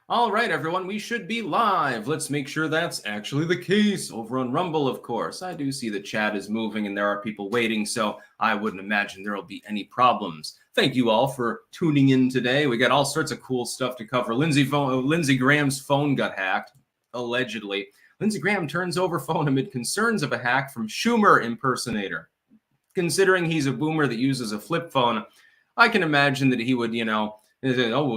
All right, everyone, we should be live. Let's make sure that's actually the case over on Rumble, of course. I do see the chat is moving and there are people waiting, so I wouldn't imagine there will be any problems. Thank you all for tuning in today. We got all sorts of cool stuff to cover. Lindsey Graham's phone got hacked, allegedly. Lindsey Graham turns over phone amid concerns of a hack from Schumer impersonator. Considering he's a boomer that uses a flip phone, I can imagine that he would, oh,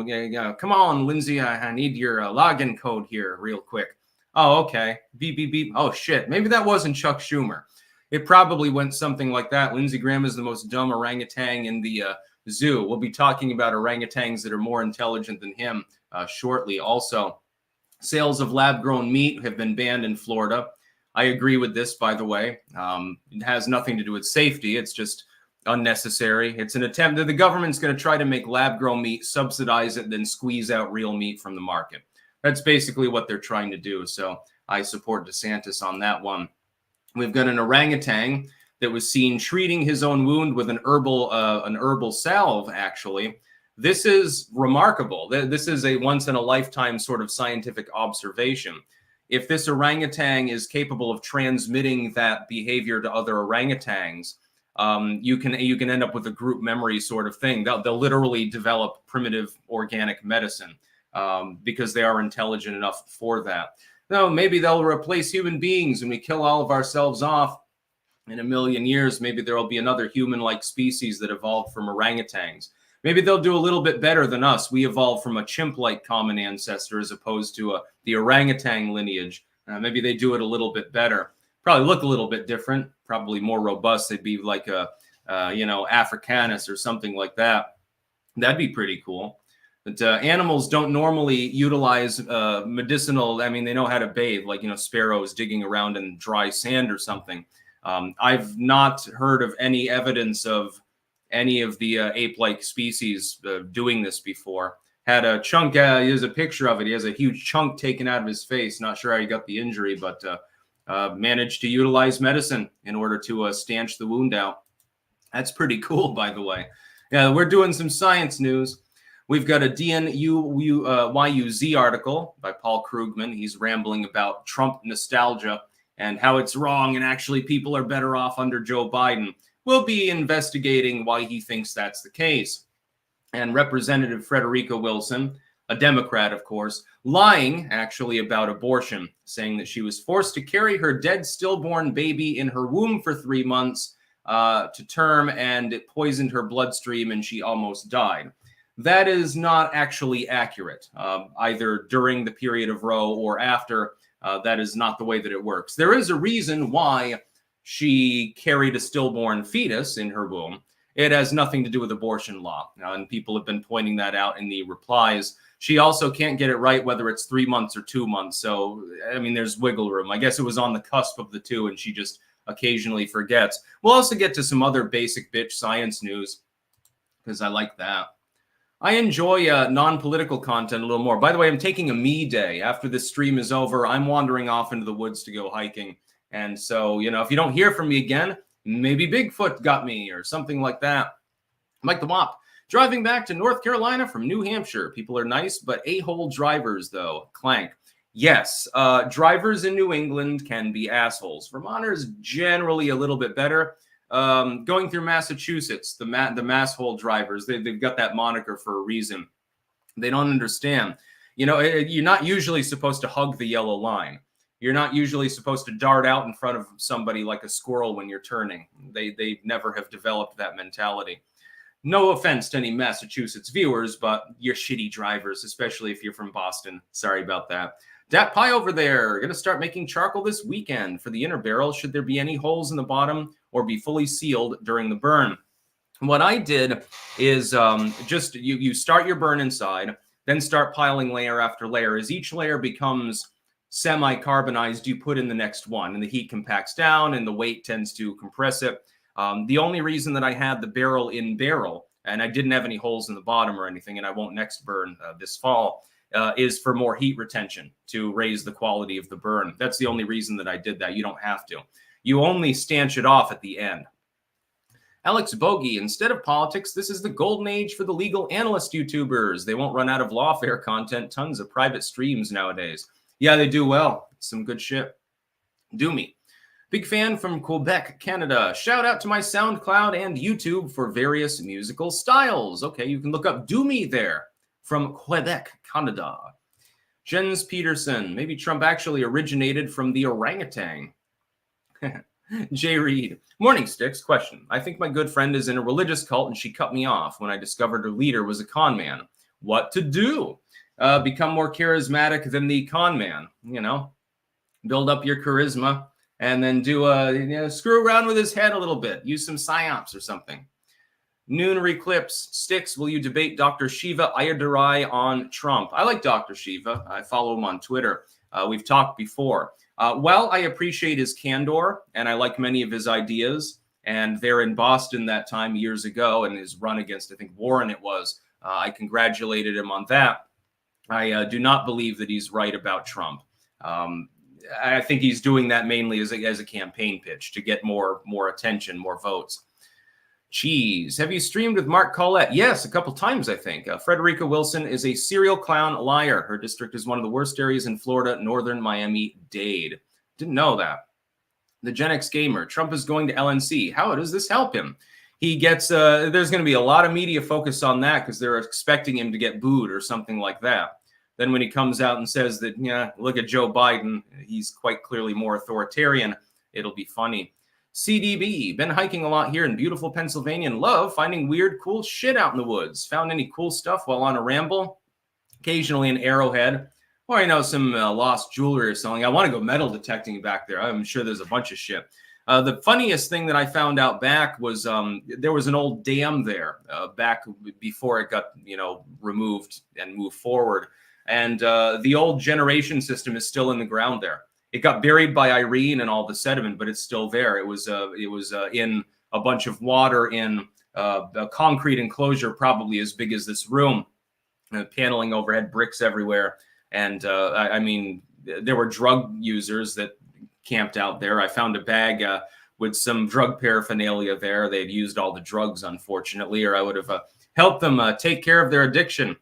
yeah, come on, Lindsey, I need your login code here real quick. Oh, okay. Beep, beep, beep. Oh, shit. Maybe that wasn't Chuck Schumer. It probably went something like that. Lindsey Graham is the most dumb orangutan in the zoo. We'll be talking about orangutans that are more intelligent than him shortly. Also, sales of lab-grown meat have been banned in Florida. I agree with this, by the way. It has nothing to do with safety. It's just unnecessary. It's an attempt that the government's going to try to make lab-grown meat, subsidize it, then squeeze out real meat from the market. That's basically what they're trying to do. So I support DeSantis on that one. We've got an orangutan that was seen treating his own wound with an herbal salve, actually. This is remarkable. This is a once-in-a-lifetime sort of scientific observation. If this orangutan is capable of transmitting that behavior to other orangutans, you can end up with a group memory sort of thing. They'll literally develop primitive organic medicine because they are intelligent enough for that. No, maybe they'll replace human beings and we kill all of ourselves off. In a million years, maybe there will be another human-like species that evolved from orangutans. Maybe they'll do a little bit better than us. We evolved from a chimp-like common ancestor as opposed to the orangutan lineage. Maybe they do it a little bit better. Probably look a little bit different, probably more robust. They'd be like a, Africanus or something like that. That'd be pretty cool. But animals don't normally utilize medicinal. I mean, they know how to bathe, like, sparrows digging around in dry sand or something. I've not heard of any evidence of any of the ape-like species doing this before. Had a chunk, here's a picture of it. He has a huge chunk taken out of his face. Not sure how he got the injury, but managed to utilize medicine in order to stanch the wound out. That's pretty cool, by the way. Yeah, we're doing some science news. We've got a YUZ article by Paul Krugman. He's rambling about Trump nostalgia and how it's wrong and actually people are better off under Joe Biden. We'll be investigating why he thinks that's the case. And Representative Frederica Wilson, a Democrat, of course, lying actually about abortion, saying that she was forced to carry her dead stillborn baby in her womb for 3 months to term, and it poisoned her bloodstream and she almost died. That is not actually accurate, either during the period of Roe or after. That is not the way that it works. There is a reason why she carried a stillborn fetus in her womb. It has nothing to do with abortion law. And people have been pointing that out in the replies. She also can't get it right whether it's 3 months or 2 months. So, I mean, there's wiggle room. I guess it was on the cusp of the two and she just occasionally forgets. We'll also get to some other basic bitch science news because I like that. I enjoy non-political content a little more. By the way, I'm taking a me day. After this stream is over, I'm wandering off into the woods to go hiking. And so, if you don't hear from me again, maybe Bigfoot got me or something like that. Mike the Wop, driving back to North Carolina from New Hampshire. People are nice, but a-hole drivers, though. Clank. Yes, drivers in New England can be assholes. Vermonters generally a little bit better. Going through Massachusetts, the masshole drivers, they've got that moniker for a reason. They don't understand. You're not usually supposed to hug the yellow line. You're not usually supposed to dart out in front of somebody like a squirrel when you're turning. They never have developed that mentality. No offense to any Massachusetts viewers, but you're shitty drivers, especially if you're from Boston. Sorry about that. Dat Pie over there, going to start making charcoal this weekend for the inner barrel. Should there be any holes in the bottom or be fully sealed during the burn? What I did is just you start your burn inside, then start piling layer after layer. As each layer becomes semi-carbonized, you put in the next one, and the heat compacts down and the weight tends to compress it. The only reason that I had the barrel in barrel, and I didn't have any holes in the bottom or anything, and I won't next burn this fall, is for more heat retention to raise the quality of the burn. That's the only reason that I did that. You don't have to. You only stanch it off at the end. Alex Bogey, instead of politics, this is the golden age for the legal analyst YouTubers. They won't run out of lawfare content. Tons of private streams nowadays. Yeah, they do well. Some good shit. Do me. Big fan from Quebec, Canada. Shout out to my SoundCloud and YouTube for various musical styles. Okay, you can look up Do Me there from Quebec, Canada. Jens Peterson. Maybe Trump actually originated from the orangutan. Jay Reed. Morning, Sticks. Question. I think my good friend is in a religious cult and she cut me off when I discovered her leader was a con man. What to do? Become more charismatic than the con man, you know? Build up your charisma and then do screw around with his head a little bit. Use some psyops or something. Nooner Eclipse. Sticks, will you debate Dr. Shiva Ayyadurai on Trump? I like Dr. Shiva. I follow him on Twitter. We've talked before. Well, I appreciate his candor, and I like many of his ideas. And they're in Boston that time years ago, and his run against, I think, Warren it was. I congratulated him on that. I do not believe that he's right about Trump. I think he's doing that mainly as a campaign pitch to get more attention, more votes. Cheese. Have you streamed with Mark Collette? Yes, a couple times, I think. Frederica Wilson is a serial clown liar. Her district is one of the worst areas in Florida, northern Miami-Dade. Didn't know that. The Gen X Gamer. Trump is going to LNC. How does this help him? He gets, there's going to be a lot of media focus on that because they're expecting him to get booed or something like that. Then when he comes out and says that, yeah, look at Joe Biden, he's quite clearly more authoritarian, it'll be funny. CDB, been hiking a lot here in beautiful Pennsylvania and love finding weird, cool shit out in the woods. Found any cool stuff while on a ramble? Occasionally an arrowhead, or, some lost jewelry or something. I want to go metal detecting back there. I'm sure there's a bunch of shit. The funniest thing that I found out back was there was an old dam there back before it got, removed and moved forward. And the old generation system is still in the ground there. It got buried by Irene and all the sediment, but it's still there. It was in a bunch of water in a concrete enclosure, probably as big as this room, paneling overhead, bricks everywhere. And there were drug users that camped out there. I found a bag with some drug paraphernalia there. They had used all the drugs, unfortunately, or I would have helped them take care of their addiction.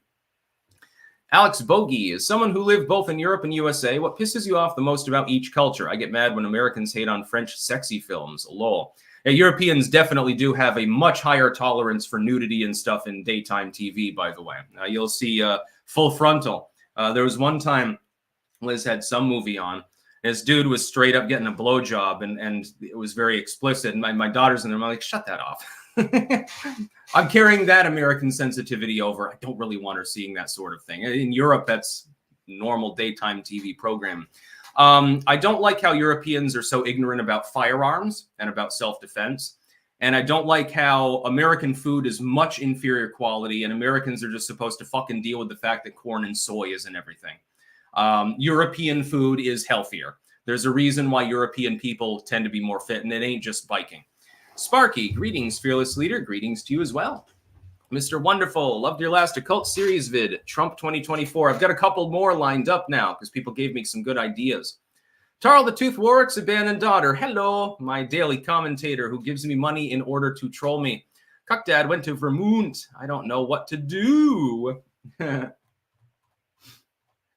Alex Bogey, is someone who lived both in Europe and USA. What pisses you off the most about each culture? I get mad when Americans hate on French sexy films. Lol. Yeah, Europeans definitely do have a much higher tolerance for nudity and stuff in daytime TV, by the way. You'll see Full Frontal. There was one time Liz had some movie on. This dude was straight up getting a blowjob, and it was very explicit. And my daughter's in there. I'm like, shut that off. I'm carrying that American sensitivity over. I don't really want her seeing that sort of thing. In Europe, that's normal daytime TV program. I don't like how Europeans are so ignorant about firearms and about self-defense. And I don't like how American food is much inferior quality and Americans are just supposed to fucking deal with the fact that corn and soy isn't everything. European food is healthier. There's a reason why European people tend to be more fit, and it ain't just biking. Sparky, greetings, fearless leader. Greetings to you as well. Mr. Wonderful, loved your last occult series vid, Trump 2024. I've got a couple more lined up now because people gave me some good ideas. Tarl the Tooth Warwick's abandoned daughter. Hello, my daily commentator who gives me money in order to troll me. Cuckdad went to Vermont. I don't know what to do.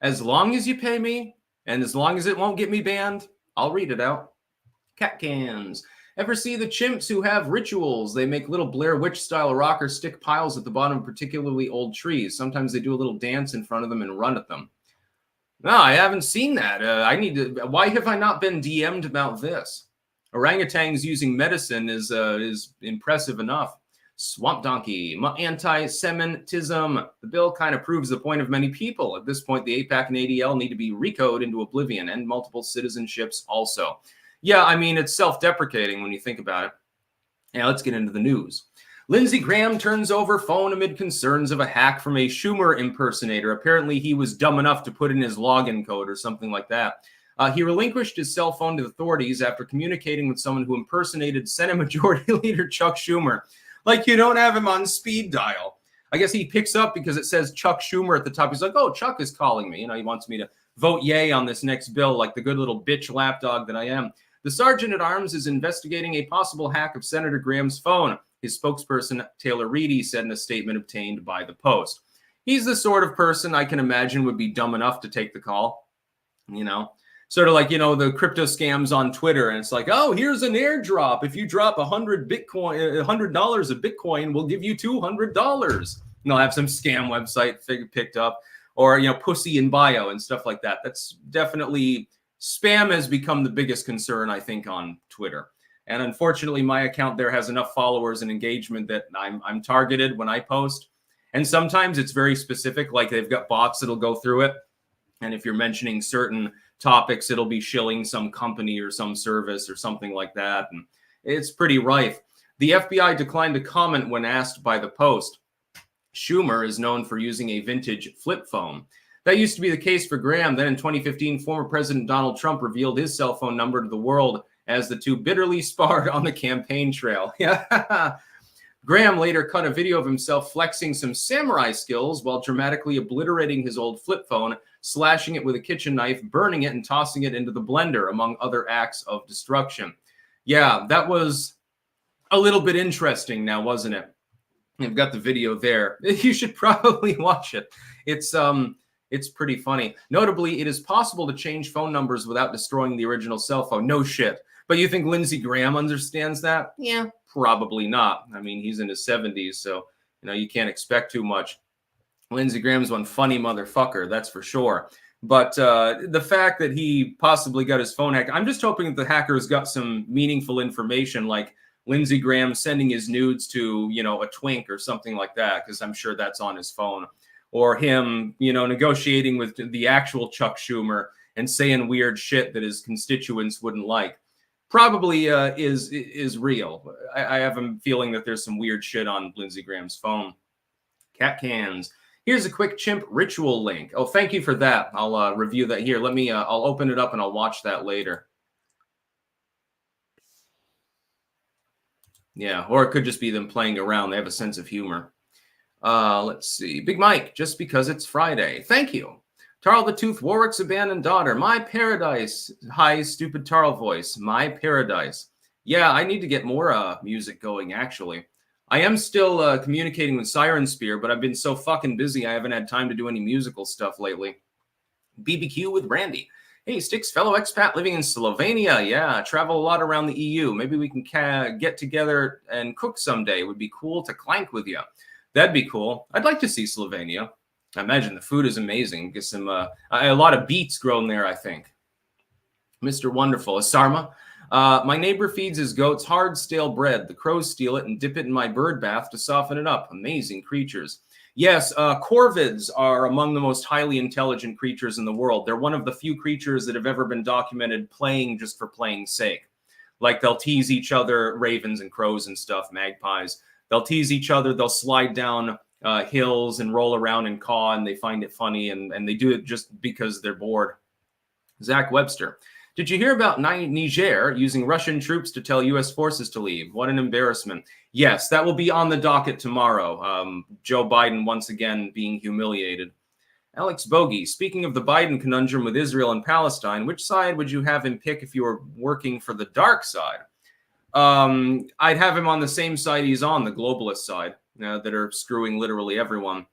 As long as you pay me, and as long as it won't get me banned, I'll read it out. Cat cans. Ever see the chimps who have rituals? They make little Blair Witch-style rock or stick piles at the bottom of particularly old trees. Sometimes they do a little dance in front of them and run at them. No, I haven't seen that. I need to. Why have I not been DM'd about this? Orangutans using medicine is impressive enough. Swamp Donkey, anti-Semitism. The bill kind of proves the point of many people. At this point, the APAC and ADL need to be recoded into oblivion and multiple citizenships also. Yeah, I mean, it's self-deprecating when you think about it. Now, let's get into the news. Lindsey Graham turns over phone amid concerns of a hack from a Schumer impersonator. Apparently, he was dumb enough to put in his login code or something like that. He relinquished his cell phone to authorities after communicating with someone who impersonated Senate Majority Leader Chuck Schumer. Like, you don't have him on speed dial. I guess he picks up because it says Chuck Schumer at the top. He's like, oh, Chuck is calling me. He wants me to vote yay on this next bill like the good little bitch lapdog that I am. The sergeant at arms is investigating a possible hack of Senator Graham's phone. his spokesperson, Taylor Reedy, said in a statement obtained by the Post. He's the sort of person I can imagine would be dumb enough to take the call, you know, sort of like, you know, the crypto scams on Twitter. And it's like, oh, here's an airdrop. If you drop $100 of Bitcoin, we'll give you $200. And they'll have some scam website picked up, or, you know, pussy in bio and stuff like that. That's definitely, spam has become the biggest concern, I think, on Twitter. And unfortunately, my account there has enough followers and engagement that I'm targeted when I post. And sometimes it's very specific, like they've got bots that'll go through it. And if you're mentioning certain topics, it'll be shilling some company or some service or something like that. And it's pretty rife. The FBI declined to comment when asked by the Post. Schumer is known for using a vintage flip phone. That used to be the case for Graham. Then in 2015, former President Donald Trump revealed his cell phone number to the world as the two bitterly sparred on the campaign trail. Yeah. Graham later cut a video of himself flexing some samurai skills while dramatically obliterating his old flip phone, slashing it with a kitchen knife, burning it, and tossing it into the blender, among other acts of destruction. Yeah, that was a little bit interesting now, wasn't it? I've got the video there. You should probably watch it. It's pretty funny. Notably, it is possible to change phone numbers without destroying the original cell phone. No shit. But you think Lindsey Graham understands that? Yeah, probably not. I mean, he's in his 70s, so, you know, you can't expect too much. Lindsey Graham's one funny motherfucker, that's for sure. But the fact that he possibly got his phone hacked, I'm just hoping that the hackers got some meaningful information, like Lindsey Graham sending his nudes to, you know, a twink or something like that, because I'm sure that's on his phone. Or him, you know, negotiating with the actual Chuck Schumer and saying weird shit that his constituents wouldn't like. Probably is real. I have a feeling that there's some weird shit on Lindsey Graham's phone. Cat cans. Here's a quick chimp ritual link. Oh, thank you for that. I'll review that here. Let me, I'll open it up and I'll watch that later. Yeah, or it could just be them playing around. They have a sense of humor. Let's see. Big Mike, just because it's Friday. Thank you. Tarl the Tooth, Warwick's abandoned daughter. My paradise. Hi, stupid Tarl voice. My paradise. Yeah, I need to get more music going, actually. I am still communicating with Siren Spear, but I've been so fucking busy I haven't had time to do any musical stuff lately. BBQ with Randy. Hey, Sticks, fellow expat living in Slovenia. Yeah, travel a lot around the EU. Maybe we can get together and cook someday. It would be cool to clank with you. That'd be cool. I'd like to see Slovenia. I imagine the food is amazing. Get some a lot of beets grown there, I think. Mr. Wonderful. Asarma. My neighbor feeds his goats hard, stale bread. The crows steal it and dip it in my bird bath to soften it up. Amazing creatures. Yes, corvids are among the most highly intelligent creatures in the world. They're one of the few creatures that have ever been documented playing just for playing's sake. Like they'll tease each other, ravens and crows and stuff, magpies. They'll tease each other. They'll slide down hills and roll around and caw, and they find it funny, and they do it just because they're bored. Zach Webster. Did you hear about Niger using Russian troops to tell U.S. forces to leave? What an embarrassment. Yes, that will be on the docket tomorrow. Joe Biden once again being humiliated. Alex Bogey. Speaking of the Biden conundrum with Israel and Palestine, which side would you have him pick if you were working for the dark side? I'd have him on the same side he's on, the globalist side, that are screwing literally everyone.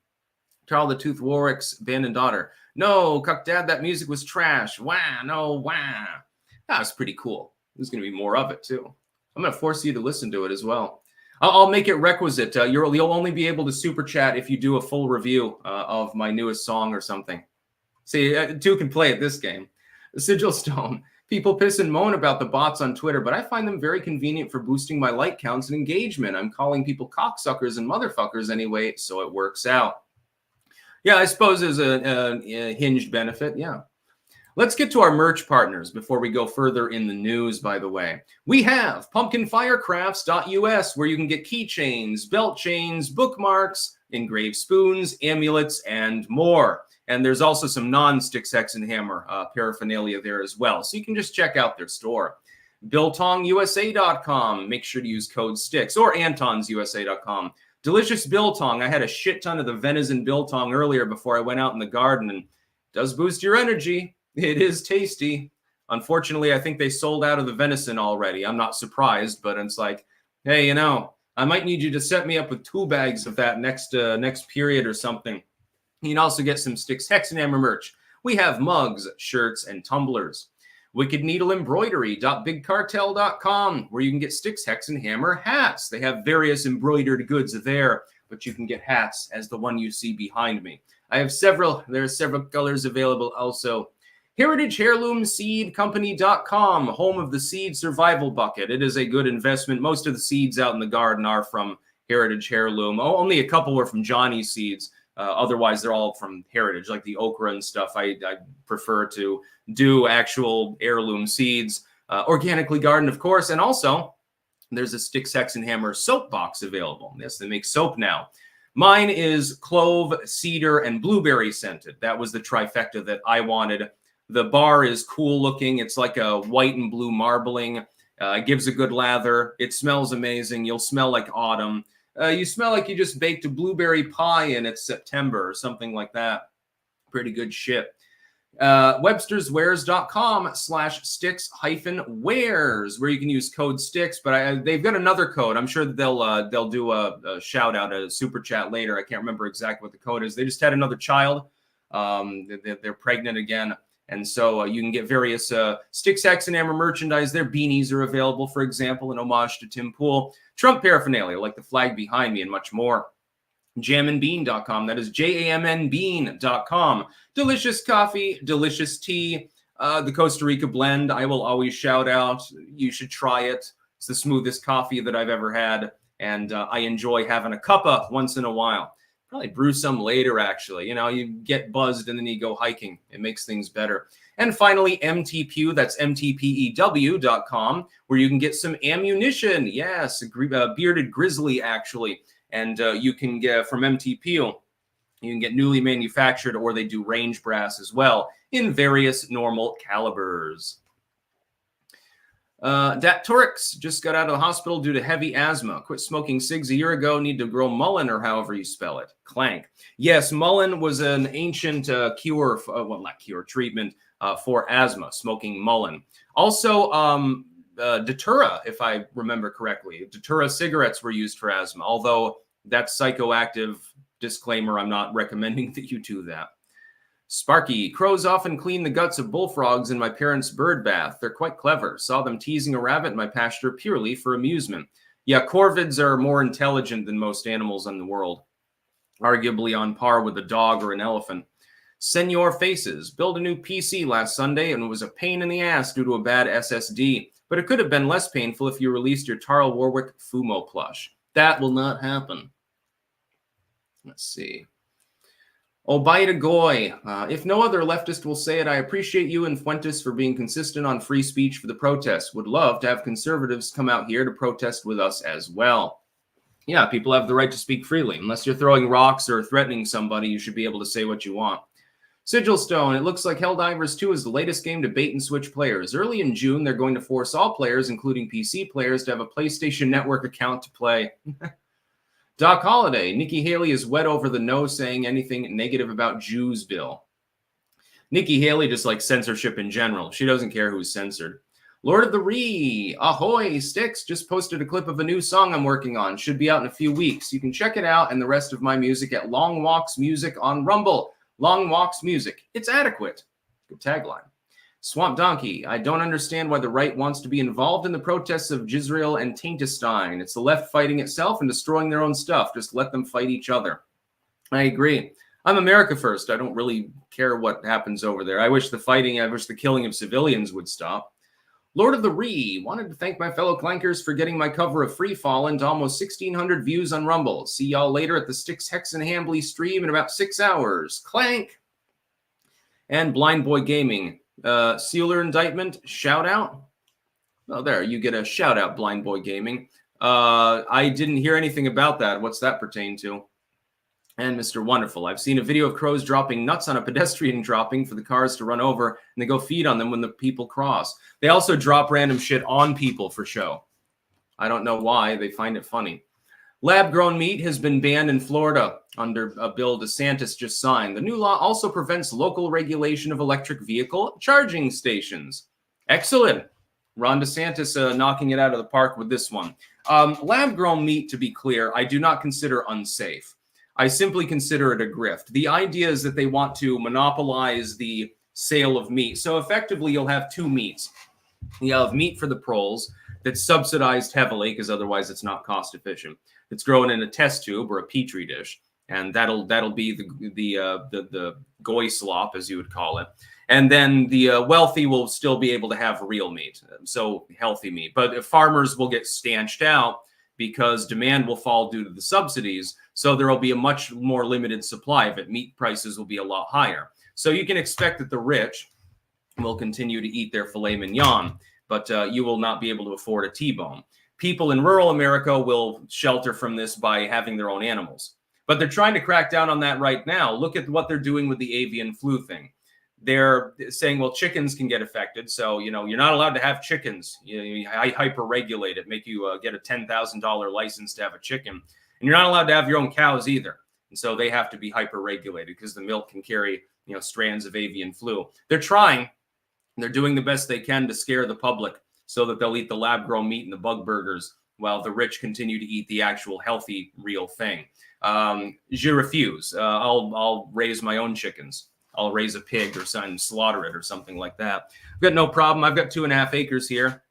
Charles the Tooth Warwick's abandoned daughter. No, Cuck Dad, that music was trash. Wah, no, wah. That was pretty cool. There's going to be more of it, too. I'm going to force you to listen to it as well. I'll make it requisite. You'll only be able to super chat if you do a full review of my newest song or something. See, two can play at this game. Sigil Stone. People piss and moan about the bots on Twitter, but I find them very convenient for boosting my like counts and engagement. I'm calling people cocksuckers and motherfuckers anyway, so it works out. Yeah, I suppose there's a hinged benefit, yeah. Let's get to our merch partners before we go further in the news, by the way. We have pumpkinfirecrafts.us, where you can get keychains, belt chains, bookmarks, engraved spoons, amulets, and more. And there's also some non-Sticks, Hex, and Hammer paraphernalia there as well. So you can just check out their store. BiltongUSA.com. Make sure to use code STICKS, or AntonsUSA.com. Delicious biltong. I had a shit ton of the venison biltong earlier before I went out in the garden, and it does boost your energy. It is tasty. Unfortunately, I think they sold out of the venison already. I'm not surprised, but it's like, hey, you know, I might need you to set me up with 2 bags of that next period or something. You can also get some Sticks Hex and Hammer merch. We have mugs, shirts, and tumblers. Wicked Needle Embroidery.bigcartel.com, where you can get Sticks, Hex, and Hammer hats. They have various embroidered goods there, but you can get hats as the one you see behind me. I have several. There are several colors available also. Heritage Heirloom Seed Company.com, home of the seed survival bucket. It is a good investment. Most of the seeds out in the garden are from Heritage Heirloom. Only a couple were from Johnny's Seeds. Otherwise, they're all from Heritage, like the okra and stuff. I prefer to do actual heirloom seeds. Organically gardened, of course. And also, there's a Sticks, Hex, and Hammer soap box available. Yes, they make soap now. Mine is clove, cedar, and blueberry scented. That was the trifecta that I wanted. The bar is cool looking. It's like a white and blue marbling. It gives a good lather. It smells amazing. You'll smell like autumn. You smell like you just baked a blueberry pie and it's September or something like that. Pretty good shit. websterswares.com/sticks-wares, where you can use code STICKS, but they've got another code. I'm sure that they'll do a shout out, a super chat later. I can't remember exactly what the code is. They just had another child. They're pregnant again. And so you can get various Sticks, Hex, and Hammer merchandise. Their beanies are available, for example, in homage to Tim Pool. Trump paraphernalia, like the flag behind me, and much more. Jamandbean.com. That is JAMNbean.com. Delicious coffee, delicious tea. The Costa Rica blend, I will always shout out. You should try it. It's the smoothest coffee that I've ever had. And I enjoy having a cuppa once in a while. Probably brew some later, actually. You know, you get buzzed and then you go hiking. It makes things better. And finally, MTPew, that's MTPEW.com, where you can get some ammunition. Yes, a bearded grizzly, actually. And you can get, from MTPew, you can get newly manufactured, or they do range brass as well, in various normal calibers. Datorix just got out of the hospital due to heavy asthma. Quit smoking cigs a year ago. Need to grow mullein, or however you spell it. Clank. Yes, mullein was an ancient cure, well, not cure, treatment for asthma, smoking mullein. Also, Datura, if I remember correctly. Datura cigarettes were used for asthma, although that's psychoactive. Disclaimer, I'm not recommending that you do that. Sparky, crows often clean the guts of bullfrogs in my parents' bird bath. They're quite clever. Saw them teasing a rabbit in my pasture purely for amusement. Yeah, corvids are more intelligent than most animals in the world. Arguably on par with a dog or an elephant. Senor Faces, built a new PC last Sunday and it was a pain in the ass due to a bad SSD. But it could have been less painful if you released your Tarl Warwick Fumo plush. That will not happen. Let's see. Obaida Goy, if no other leftist will say it, I appreciate you and Fuentes for being consistent on free speech for the protests. Would love to have conservatives come out here to protest with us as well. Yeah, people have the right to speak freely. Unless you're throwing rocks or threatening somebody, you should be able to say what you want. Sigilstone, it looks like Helldivers 2 is the latest game to bait and switch players. Early in June, they're going to force all players, including PC players, to have a PlayStation Network account to play. Doc Holliday, Nikki Haley is wet over the nose saying anything negative about Jews bill. Nikki Haley just likes censorship in general. She doesn't care who's censored. Lord of the Ree, ahoy, Sticks, just posted a clip of a new song I'm working on. Should be out in a few weeks. You can check it out and the rest of my music at Long Walks Music on Rumble. Long Walks Music. It's adequate. Good tagline. Swamp Donkey, I don't understand why the right wants to be involved in the protests of Jisrael and Taintestein. It's the left fighting itself and destroying their own stuff. Just let them fight each other. I agree. I'm America first. I don't really care what happens over there. I wish the killing of civilians would stop. Lord of the Ree, wanted to thank my fellow clankers for getting my cover of Free Fallen to almost 1,600 views on Rumble. See y'all later at the Sticks, Hex, and Hambly stream in about 6 hours. Clank! And Blind Boy Gaming. Sealer indictment, shout out. Oh, there, you get a shout out, Blind Boy Gaming. I didn't hear anything about that. What's that pertain to? And Mr. Wonderful, I've seen a video of crows dropping nuts on a pedestrian dropping for the cars to run over, and they go feed on them when the people cross. They also drop random shit on people for show. I don't know why. They find it funny. Lab-grown meat has been banned in Florida under a bill DeSantis just signed. The new law also prevents local regulation of electric vehicle charging stations. Excellent. Ron DeSantis knocking it out of the park with this one. Lab-grown meat, to be clear, I do not consider unsafe. I simply consider it a grift. The idea is that they want to monopolize the sale of meat. So effectively, you'll have two meats. You'll have meat for the proles that's subsidized heavily because otherwise it's not cost efficient. It's grown in a test tube or a petri dish, and that'll be the goy slop, as you would call it. And then the wealthy will still be able to have real meat, so healthy meat. But farmers will get stanched out because demand will fall due to the subsidies. So there will be a much more limited supply of it. Meat prices will be a lot higher. So you can expect that the rich will continue to eat their filet mignon, but you will not be able to afford a T-bone. People in rural America will shelter from this by having their own animals. But they're trying to crack down on that right now. Look at what they're doing with the avian flu thing. They're saying, well, chickens can get affected. So, you know, you're not allowed to have chickens. You hyper-regulate it, make you get a $10,000 license to have a chicken. And you're not allowed to have your own cows either. And so they have to be hyper-regulated because the milk can carry, you know, strands of avian flu. They're trying. They're doing the best they can to scare the public so that they'll eat the lab-grown meat and the bug burgers while the rich continue to eat the actual healthy, real thing. Je refuse. I'll raise my own chickens. I'll raise a pig or something, slaughter it or something like that. I've got no problem. I've got 2.5 acres here.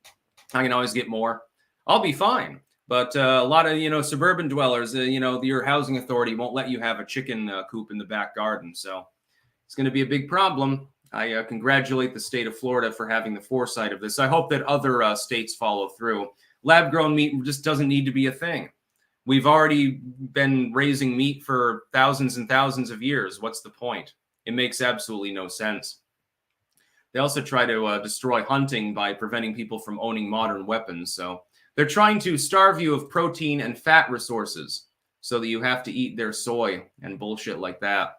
I can always get more. I'll be fine. But a lot of, you know, suburban dwellers, you know, your housing authority won't let you have a chicken coop in the back garden. So it's going to be a big problem. I congratulate the state of Florida for having the foresight of this. I hope that other states follow through. Lab-grown meat just doesn't need to be a thing. We've already been raising meat for thousands and thousands of years. What's the point? It makes absolutely no sense. They also try to destroy hunting by preventing people from owning modern weapons. So they're trying to starve you of protein and fat resources so that you have to eat their soy and bullshit like that.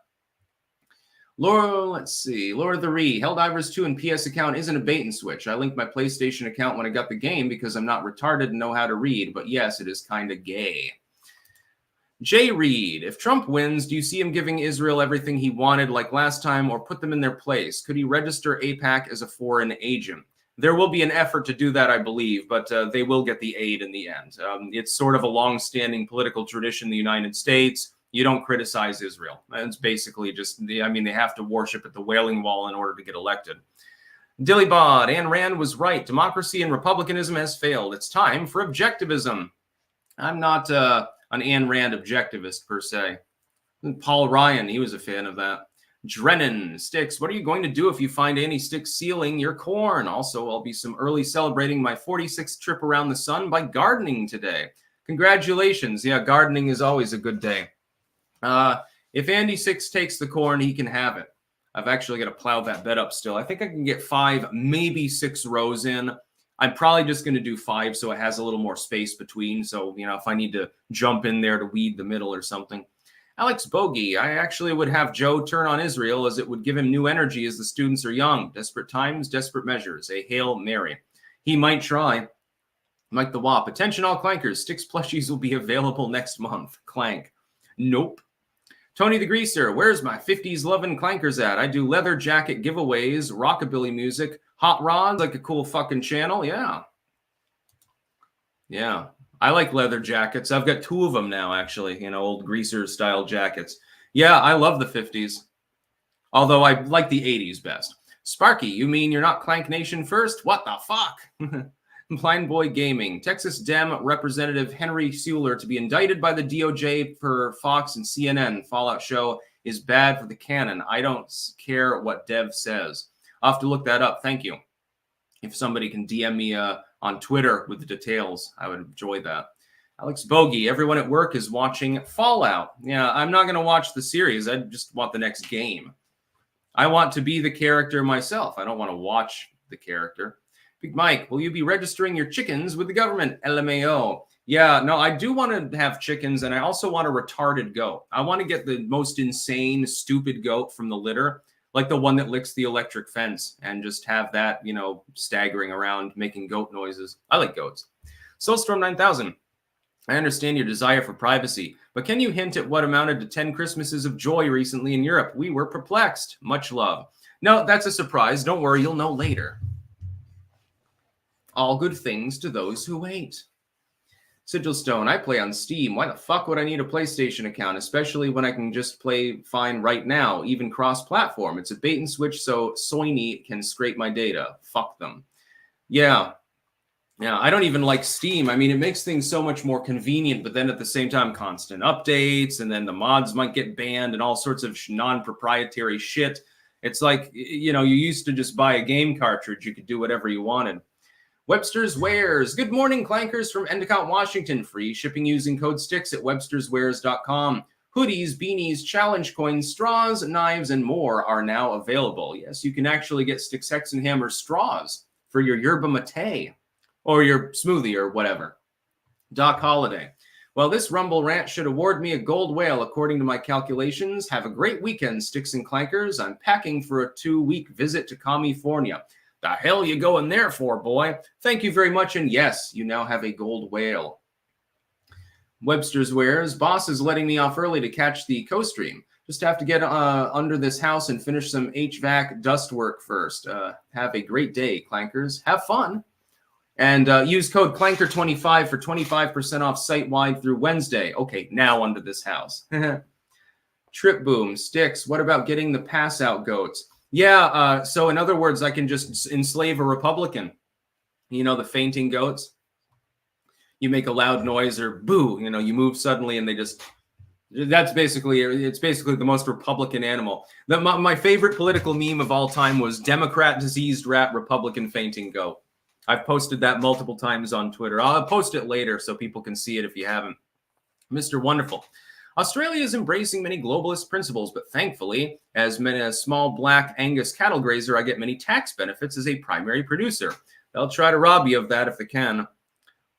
Let's see. Lord of the Ree. Helldivers 2 and PS account isn't a bait and switch. I linked my PlayStation account when I got the game because I'm not retarded and know how to read. But yes, it is kind of gay. Jay Reed. If Trump wins, do you see him giving Israel everything he wanted like last time or put them in their place? Could he register AIPAC as a foreign agent? There will be an effort to do that, I believe, but they will get the aid in the end. It's sort of a long-standing political tradition in the United States. You don't criticize Israel. It's basically just, they have to worship at the Wailing Wall in order to get elected. Dillybod, Ayn Rand was right. Democracy and republicanism has failed. It's time for objectivism. I'm not an Ayn Rand objectivist, per se. Paul Ryan, he was a fan of that. Drennan, Sticks, what are you going to do if you find any sticks sealing your corn? Also, I'll be some early celebrating my 46th trip around the sun by gardening today. Congratulations. Yeah, gardening is always a good day. If Andy 6 takes the corn, he can have it. I've actually got to plow that bed up still. I think I can get 5, maybe 6 rows in. I'm probably just going to do 5 so it has a little more space between. So, you know, if I need to jump in there to weed the middle or something. Alex Bogey, I actually would have Joe turn on Israel as it would give him new energy as the students are young. Desperate times, desperate measures. A Hail Mary. He might try. Mike the Wop. Attention all clankers. Sticks plushies will be available next month. Clank. Nope. Tony the Greaser, where's my 50s loving clankers at? I do leather jacket giveaways, rockabilly music, hot rods, like a cool fucking channel. Yeah. Yeah. I like leather jackets. I've got 2 of them now, actually, you know, old greaser style jackets. Yeah, I love the 50s. Although I like the 80s best. Sparky, you mean you're not Clank Nation first? What the fuck? Blind Boy Gaming. Texas Dem Representative Henry Sewler to be indicted by the DOJ for Fox and CNN. Fallout show is bad for the canon. I don't care what Dev says. I'll have to look that up. Thank you. If somebody can DM me on Twitter with the details, I would enjoy that. Alex Bogey, everyone at work is watching Fallout. Yeah, I'm not going to watch the series. I just want the next game. I want to be the character myself. I don't want to watch the character. Big Mike, will you be registering your chickens with the government? LMAO. Yeah, no, I do want to have chickens, and I also want a retarded goat. I want to get the most insane, stupid goat from the litter, like the one that licks the electric fence, and just have that, you know, staggering around, making goat noises. I like goats. Soulstorm 9000. I understand your desire for privacy, but can you hint at what amounted to 10 Christmases of joy recently in Europe? We were perplexed. Much love. No, that's a surprise. Don't worry, you'll know later. All good things to those who wait. Sigil Stone, I play on Steam. Why the fuck would I need a PlayStation account, especially when I can just play fine right now, even cross-platform? It's a bait and switch so Sony can scrape my data. Fuck them. Yeah, I don't even like Steam. I mean, it makes things so much more convenient, but then at the same time, constant updates, and then the mods might get banned and all sorts of non-proprietary shit. It's like, you know, you used to just buy a game cartridge. You could do whatever you wanted. Webster's Wares. Good morning, Clankers from Endicott, Washington. Free shipping using code STICKS at websterswares.com. Hoodies, beanies, challenge coins, straws, knives, and more are now available. Yes, you can actually get Sticks, Hex, and Hammer straws for your yerba mate or your smoothie or whatever. Doc Holiday. Well, this Rumble rant should award me a gold whale according to my calculations. Have a great weekend, Sticks and Clankers. I'm packing for a 2-week visit to California. The hell you going there for, boy? Thank you very much, and yes, you now have a gold whale. Webster's Wares. Boss is letting me off early to catch the co-stream. Just have to get under this house and finish some HVAC dust work first. Have a great day, Clankers. Have fun. And use code CLANKER25 for 25% off site-wide through Wednesday. Okay, now under this house. Trip Boom. Sticks. What about getting the pass-out goats? Yeah, so in other words, I can just enslave a Republican. You know, the fainting goats? You make a loud noise or boo, you know, you move suddenly and they just, it's basically the most Republican animal. My favorite political meme of all time was Democrat diseased rat, Republican fainting goat. I've posted that multiple times on Twitter. I'll post it later so people can see it if you haven't. Mr. Wonderful. Australia is embracing many globalist principles, but thankfully, as small black Angus cattle grazer, I get many tax benefits as a primary producer. They'll try to rob you of that if they can.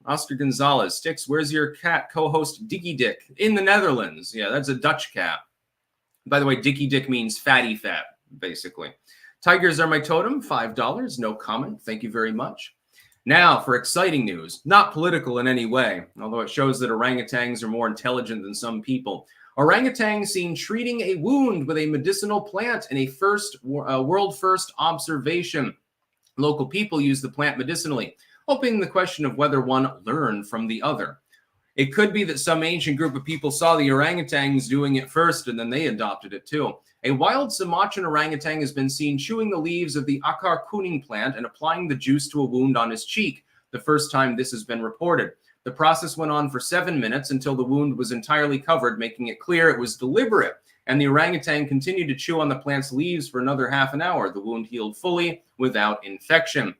Oscar Gonzalez. Sticks, where's your cat co-host Dicky Dick? In the Netherlands. Yeah, that's a Dutch cat. By the way, Dicky Dick means fatty fat, basically. Tigers are my totem, $5. No comment. Thank you very much. Now for exciting news, not political in any way, although it shows that orangutans are more intelligent than some people. Orangutan seen treating a wound with a medicinal plant in a world first observation. Local people use the plant medicinally, hoping the question of whether one learned from the other. It could be that some ancient group of people saw the orangutans doing it first and then they adopted it too. A wild Sumatran orangutan has been seen chewing the leaves of the akar kuning plant and applying the juice to a wound on his cheek, the first time this has been reported. The process went on for 7 minutes until the wound was entirely covered, making it clear it was deliberate, and the orangutan continued to chew on the plant's leaves for another half an hour. The wound healed fully without infection.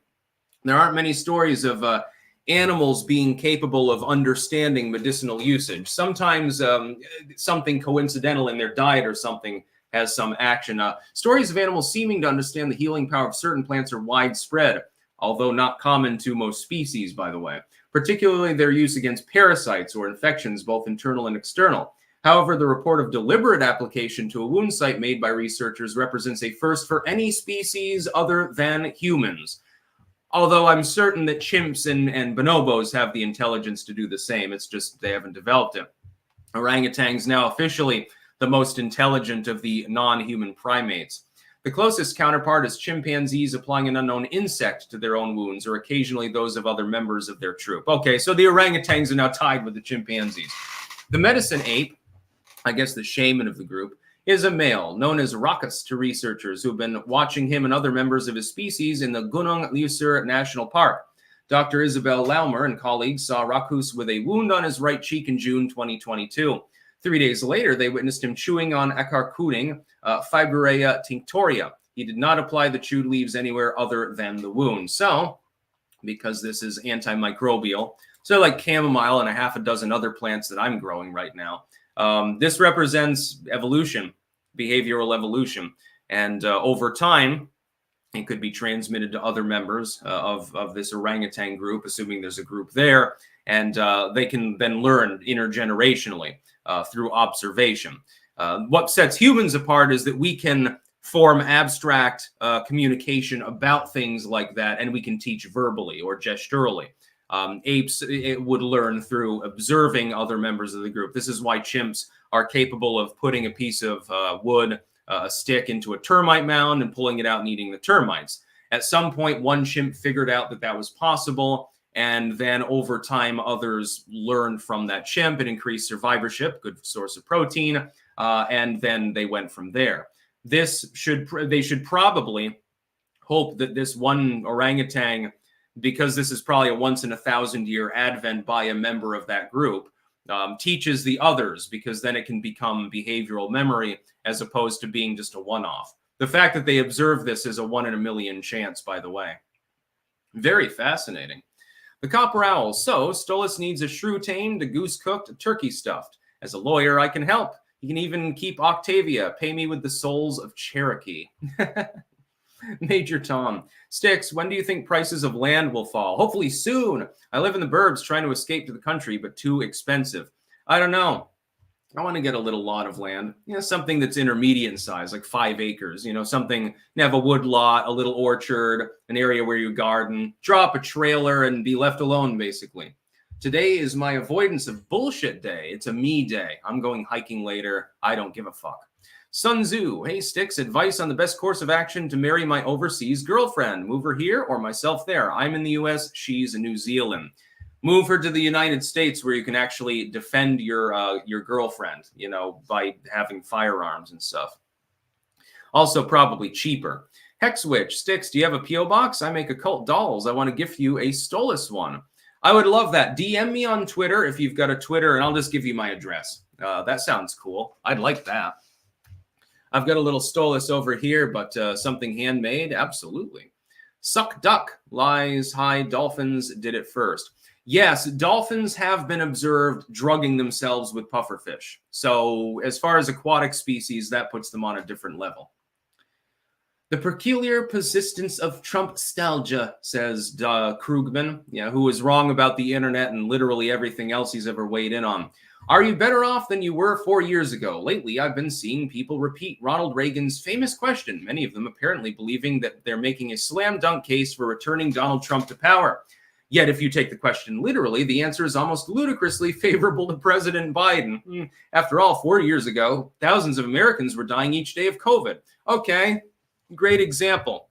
There aren't many stories of animals being capable of understanding medicinal usage. Sometimes something coincidental in their diet or something has some action. Stories of animals seeming to understand the healing power of certain plants are widespread, although not common to most species, by the way, particularly their use against parasites or infections, both internal and external. However, the report of deliberate application to a wound site made by researchers represents a first for any species other than humans. Although I'm certain that chimps and bonobos have the intelligence to do the same. It's just they haven't developed it. Orangutans now officially the most intelligent of the non-human primates. The closest counterpart is chimpanzees applying an unknown insect to their own wounds, or occasionally those of other members of their troop. Okay, so the orangutans are now tied with the chimpanzees. The medicine ape, I guess the shaman of the group, is a male known as Rakus to researchers who have been watching him and other members of his species in the Gunung Liusur National Park. Dr. Isabel Laumer and colleagues saw Rakus with a wound on his right cheek in June 2022. 3 days later, they witnessed him chewing on akar kuning, Fibrea tinctoria. He did not apply the chewed leaves anywhere other than the wound. So, because this is antimicrobial, so like chamomile and a half a dozen other plants that I'm growing right now, this represents evolution, behavioral evolution. And over time, it could be transmitted to other members of this orangutan group, assuming there's a group there, and they can then learn intergenerationally through observation. What sets humans apart is that we can form abstract communication about things like that, and we can teach verbally or gesturally. Apes would learn through observing other members of the group. This is why chimps are capable of putting a piece of wood, a stick into a termite mound and pulling it out and eating the termites. At some point, one chimp figured out that that was possible, And then over time, others learned from that chimp and increased survivorship, good source of protein. And then they went from there. They should probably hope that this one orangutan, because this is probably a once in 1,000-year advent by a member of that group, teaches the others, because then it can become behavioral memory as opposed to being just a one-off. The fact that they observe this is a 1 in a million chance, by the way. Very fascinating. The Copper Owl. So, Stolas needs a shrew tamed, a goose cooked, a turkey stuffed. As a lawyer, I can help. You can even keep Octavia. Pay me with the souls of Cherokee. Major Tom. Sticks, when do you think prices of land will fall? Hopefully soon. I live in the burbs trying to escape to the country, but too expensive. I don't know. I want to get a little lot of land, something that's intermediate in size, like 5 acres, something, have a wood lot, a little orchard, an area where you garden, drop a trailer and be left alone, basically. Today is my avoidance of bullshit day. It's a me day. I'm going hiking later. I don't give a fuck. Sun Tzu, hey Sticks, advice on the best course of action to marry my overseas girlfriend. Move her here or myself there. I'm in the US, she's in New Zealand. Move her to the United States where you can actually defend your girlfriend, by having firearms and stuff. Also probably cheaper. Hexwitch, Sticks, do you have a P.O. box? I make occult dolls. I want to gift you a Stolas one. I would love that. DM me on Twitter if you've got a Twitter, and I'll just give you my address. That sounds cool. I'd like that. I've got a little Stolas over here, but something handmade? Absolutely. Suck Duck, lies, hi, dolphins did it first. Yes, dolphins have been observed drugging themselves with pufferfish. So as far as aquatic species, that puts them on a different level. The peculiar persistence of Trump-stalgia, says Krugman, who was wrong about the internet and literally everything else he's ever weighed in on. Are you better off than you were 4 years ago? Lately, I've been seeing people repeat Ronald Reagan's famous question, many of them apparently believing that they're making a slam dunk case for returning Donald Trump to power. Yet, if you take the question literally, the answer is almost ludicrously favorable to President Biden. After all, 4 years ago, thousands of Americans were dying each day of COVID. Okay, great example.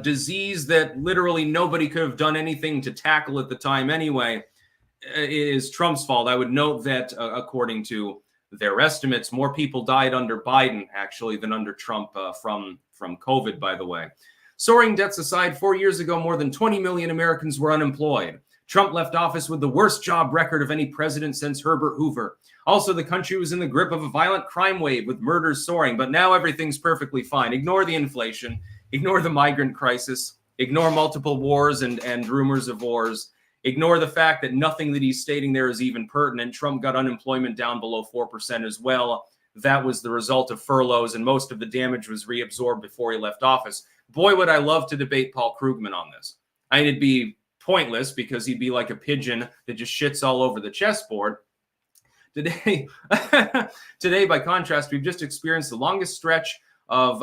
Disease that literally nobody could have done anything to tackle at the time anyway is Trump's fault. I would note that, according to their estimates, more people died under Biden, actually, than under Trump from COVID, by the way. Soaring debts aside, 4 years ago, more than 20 million Americans were unemployed. Trump left office with the worst job record of any president since Herbert Hoover. Also, the country was in the grip of a violent crime wave with murders soaring, but now everything's perfectly fine. Ignore the inflation, ignore the migrant crisis, ignore multiple wars and rumors of wars, ignore the fact that nothing that he's stating there is even pertinent. Trump got unemployment down below 4% as well. That was the result of furloughs, and most of the damage was reabsorbed before he left office. Boy, would I love to debate Paul Krugman on this. It'd be pointless because he'd be like a pigeon that just shits all over the chessboard. Today, by contrast, we've just experienced the longest stretch of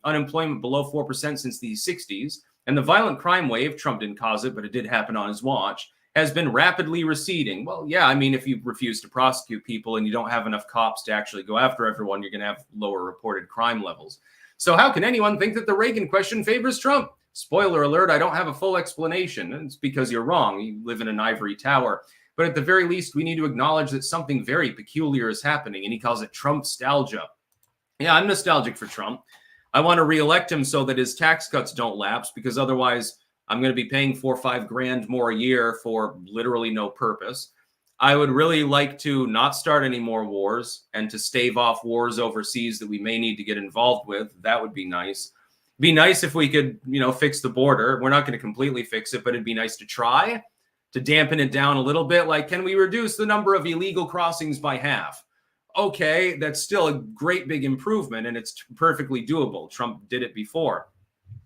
unemployment below 4% since the 60s, and the violent crime wave, Trump didn't cause it, but it did happen on his watch, has been rapidly receding. Well, yeah, I mean, if you refuse to prosecute people and you don't have enough cops to actually go after everyone, you're going to have lower reported crime levels. So how can anyone think that the Reagan question favors Trump? Spoiler alert, I don't have a full explanation. It's because you're wrong. You live in an ivory tower. But at the very least, we need to acknowledge that something very peculiar is happening, and he calls it Trump-stalgia. Yeah, I'm nostalgic for Trump. I want to reelect him so that his tax cuts don't lapse, because otherwise I'm going to be paying $4 or $5 grand more a year for literally no purpose. I would really like to not start any more wars and to stave off wars overseas that we may need to get involved with. That would be nice. Be nice if we could, fix the border. We're not going to completely fix it, but it'd be nice to try to dampen it down a little bit. Like, can we reduce the number of illegal crossings by half? Okay, that's still a great big improvement, and it's perfectly doable. Trump did it before.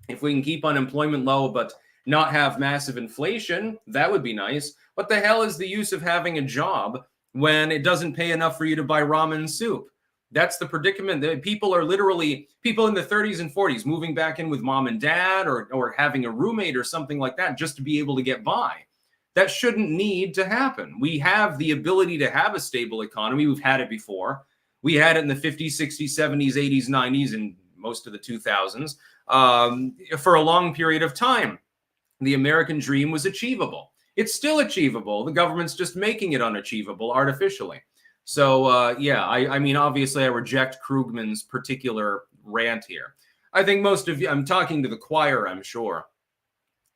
If we can keep unemployment low but not have massive inflation, that would be nice. What the hell is the use of having a job when it doesn't pay enough for you to buy ramen soup? That's the predicament. That people in the 30s and 40s moving back in with mom and dad or having a roommate or something like that just to be able to get by. That shouldn't need to happen. We have the ability to have a stable economy. We've had it before. We had it in the 50s, 60s, 70s, 80s, 90s, and most of the 2000s for a long period of time. the American dream was achievable. It's still achievable. The government's just making it unachievable artificially. So, yeah, I mean, obviously, I reject Krugman's particular rant here. I think most of you, I'm talking to the choir, I'm sure.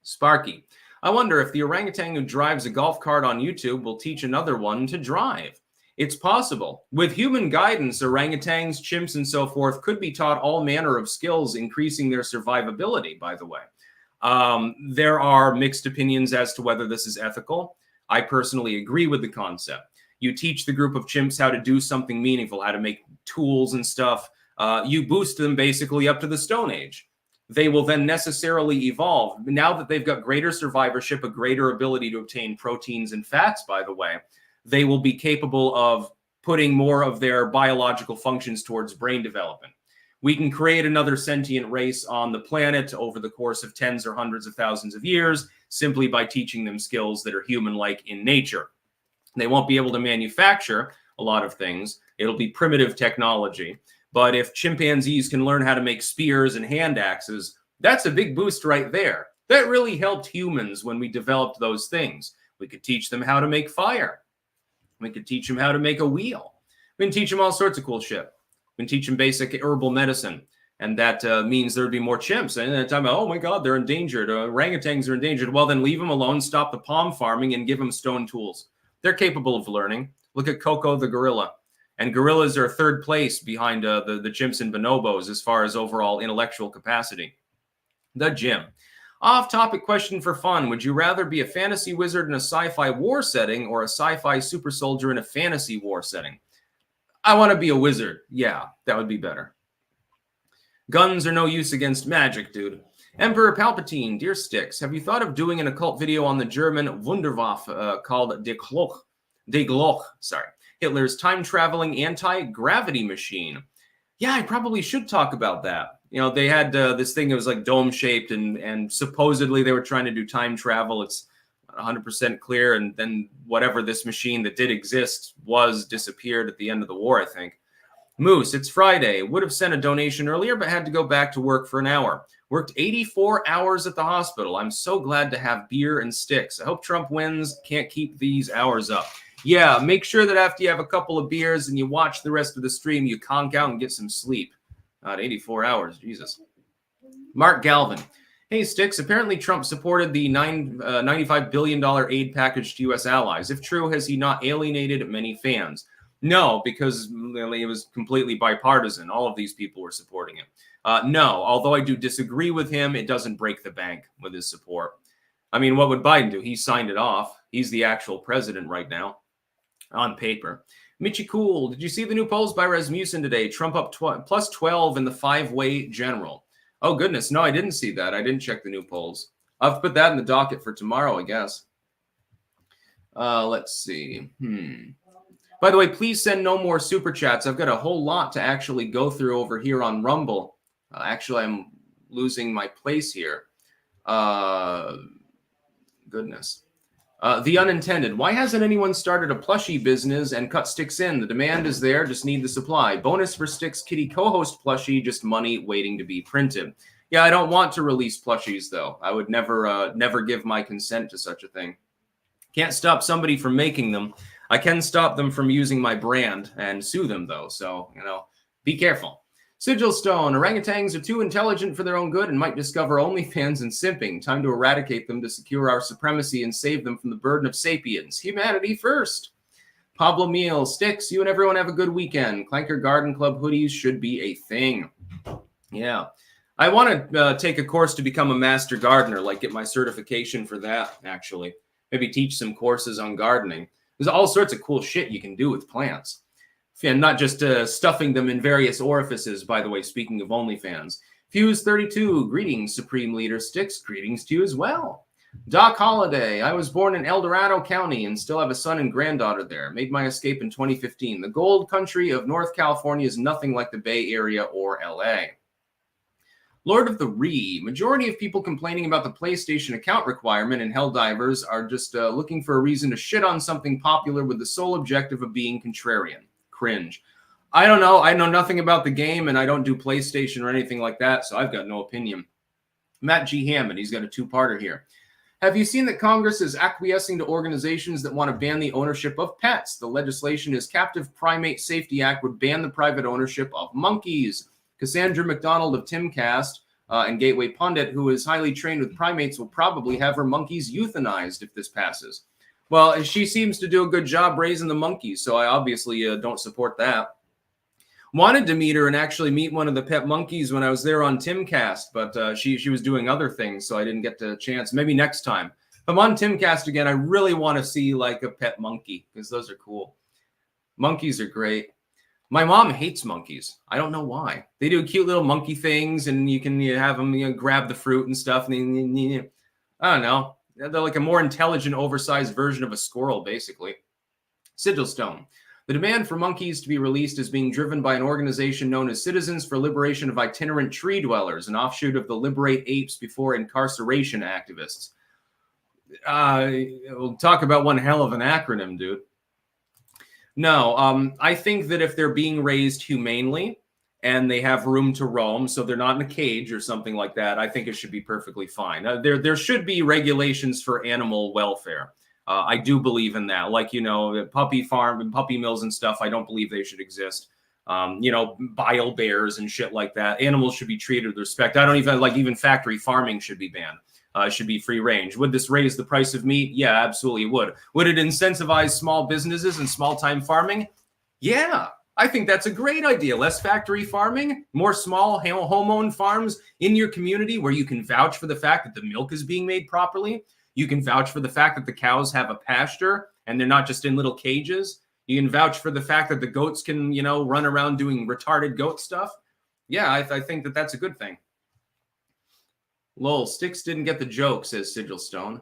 Sparky, I wonder if the orangutan who drives a golf cart on YouTube will teach another one to drive. It's possible. With human guidance, orangutans, chimps, and so forth could be taught all manner of skills, increasing their survivability, by the way. There are mixed opinions as to whether this is ethical. I personally agree with the concept. You teach the group of chimps how to do something meaningful, how to make tools and stuff. You boost them basically up to the Stone Age. They will then necessarily evolve. Now that they've got greater survivorship, a greater ability to obtain proteins and fats, by the way, they will be capable of putting more of their biological functions towards brain development. We can create another sentient race on the planet over the course of tens or hundreds of thousands of years simply by teaching them skills that are human-like in nature. They won't be able to manufacture a lot of things. It'll be primitive technology. But if chimpanzees can learn how to make spears and hand axes, that's a big boost right there. That really helped humans when we developed those things. We could teach them how to make fire. We could teach them how to make a wheel. We can teach them all sorts of cool shit. We can teach them basic herbal medicine. And that means there'd be more chimps. And then time, oh my God, they're endangered. Orangutans are endangered. Well, then leave them alone, stop the palm farming, and give them stone tools. They're capable of learning. Look at Coco the gorilla. And gorillas are third place behind the chimps and bonobos as far as overall intellectual capacity. The Jim. Off-topic question for fun. Would you rather be a fantasy wizard in a sci-fi war setting or a sci-fi super soldier in a fantasy war setting? I want to be a wizard. Yeah, that would be better. Guns are no use against magic, dude. Emperor Palpatine, dear Sticks, have you thought of doing an occult video on the German Wunderwaffe called De Gloch, sorry, Hitler's time-traveling anti-gravity machine? Yeah, I probably should talk about that. You know, they had this thing that was like dome-shaped, and supposedly they were trying to do time travel. It's 100% clear, and then whatever this machine that did exist was disappeared at the end of the war, I think. Moose, it's Friday. Would have sent a donation earlier, but had to go back to work for an hour. Worked 84 hours at the hospital. I'm so glad to have beer and sticks. I hope Trump wins. Can't keep these hours up. Yeah, make sure that after you have a couple of beers and you watch the rest of the stream, you conk out and get some sleep. Not 84 hours, Jesus. Mark Galvin. Hey, Sticks, apparently Trump supported the $95 billion aid package to U.S. allies. If true, has he not alienated many fans? No, because it was completely bipartisan. All of these people were supporting him. No, although I do disagree with him, it doesn't break the bank with his support. I mean, what would Biden do? He signed it off. He's the actual president right now, on paper. Mitchie Cool, did you see the new polls by Rasmussen today? Trump up plus 12 in the five-way general. Oh, goodness. No, I didn't see that. I didn't check the new polls. I'll have to put that in the docket for tomorrow, I guess. Let's see. By the way, please send no more super chats. I've got a whole lot to actually go through over here on Rumble. Actually, I'm losing my place here. Goodness. The unintended. Why hasn't anyone started a Plushy business and cut Sticks in? The demand is there, just need the supply. Bonus for Sticks Kitty co-host Plushy, just money waiting to be printed. Yeah, I don't want to release plushies, though. I would never give my consent to such a thing. Can't stop somebody from making them. I can stop them from using my brand and sue them, though. So, be careful. Sigil Stone, orangutans are too intelligent for their own good and might discover OnlyFans and simping. Time to eradicate them to secure our supremacy and save them from the burden of sapiens. Humanity first. Pablo Meal, Sticks, you and everyone have a good weekend. Clanker Garden Club hoodies should be a thing. Yeah. I want to take a course to become a master gardener, like get my certification for that, actually. Maybe teach some courses on gardening. There's all sorts of cool shit you can do with plants. And not just stuffing them in various orifices, by the way, speaking of OnlyFans. Fuse32, greetings, Supreme Leader Sticks. Greetings to you as well. Doc Holiday, I was born in El Dorado County and still have a son and granddaughter there. Made my escape in 2015. The gold country of North California is nothing like the Bay Area or LA. Lord of the Ree, majority of people complaining about the PlayStation account requirement in Helldivers are just looking for a reason to shit on something popular with the sole objective of being contrarian. Cringe. I don't know. I know nothing about the game, and I don't do PlayStation or anything like that, so I've got no opinion. Matt G. Hammond, he's got a two-parter here. Have you seen that Congress is acquiescing to organizations that want to ban the ownership of pets? The legislation is Captive Primate Safety Act would ban the private ownership of monkeys. Cassandra McDonald of Timcast and Gateway Pundit, who is highly trained with primates, will probably have her monkeys euthanized if this passes. Well, she seems to do a good job raising the monkeys, so I obviously don't support that. Wanted to meet her and actually meet one of the pet monkeys when I was there on Timcast, but she was doing other things, so I didn't get the chance. Maybe next time. If I'm on Timcast again, I really want to see like a pet monkey because those are cool. Monkeys are great. My mom hates monkeys. I don't know why. They do cute little monkey things, and you can have them grab the fruit and stuff. And I don't know. They're like a more intelligent, oversized version of a squirrel, basically. Sigilstone. The demand for monkeys to be released is being driven by an organization known as Citizens for Liberation of Itinerant Tree Dwellers, an offshoot of the Liberate Apes Before Incarceration activists. We'll talk about one hell of an acronym, dude. No, I think that if they're being raised humanely and they have room to roam, so they're not in a cage or something like that, I think it should be perfectly fine. There should be regulations for animal welfare. I do believe in that. Like, puppy farm and puppy mills and stuff, I don't believe they should exist. Bile bears and shit like that. Animals should be treated with respect. I don't even factory farming should be banned. It should be free range. Would this raise the price of meat? Yeah, absolutely would. Would it incentivize small businesses and small time farming? Yeah, I think that's a great idea. Less factory farming, more small home-owned farms in your community where you can vouch for the fact that the milk is being made properly. You can vouch for the fact that the cows have a pasture and they're not just in little cages. You can vouch for the fact that the goats can, run around doing retarded goat stuff. Yeah, I think that that's a good thing. Lol, Sticks didn't get the joke, says Sigilstone.